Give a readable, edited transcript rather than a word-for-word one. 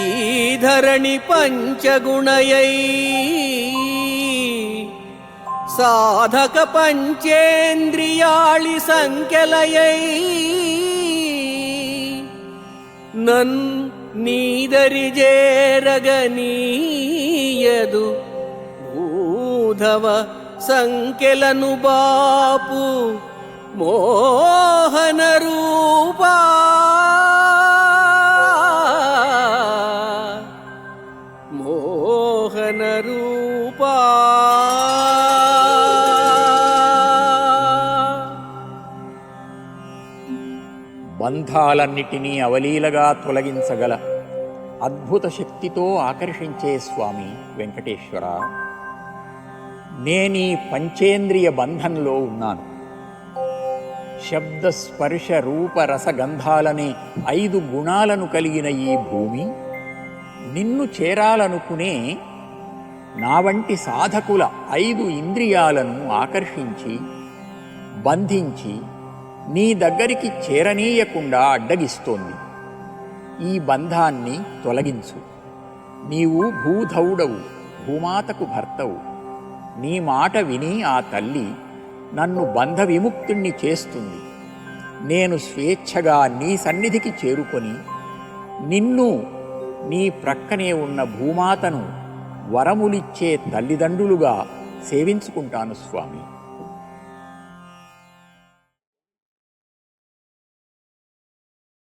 ఈ ధరణి పంచగుణయై సాధక పంచేంద్రియాళి సంఖ్యలయై నన్ నీదరిజేరగనీయదు భూధవ సంఖ్యలను బాపు మోహన రూపా మోహన రూపా. బంధాలన్నిటినీ అవలీలగా తొలగించగల అద్భుత శక్తితో ఆకర్షించే స్వామి వెంకటేశ్వర, నేనీ పంచేంద్రియ బంధంలో ఉన్నాను. శబ్ద స్పర్శ రూప రసగంధాలనే 5 గుణాలను కలిగిన ఈ భూమి నిన్ను చేరాలనుకునే నా వంటి సాధకుల 5 ఇంద్రియాలను ఆకర్షించి బంధించి నీ దగ్గరికి చేరనీయకుండా అడ్డగిస్తోంది. ఈ బంధాన్ని తొలగించు. నీవు భూధౌడవు, భూమాతకు భర్తవు. నీ మాట విని ఆ తల్లి నన్ను బంధ విముక్తుణ్ణి చేస్తుంది. నేను స్వేచ్ఛగా నీ సన్నిధికి చేరుకొని నిన్ను, నీ ప్రక్కనే ఉన్న భూమాతను వరములిచ్చే తల్లిదండ్రులుగా సేవించుకుంటాను స్వామి.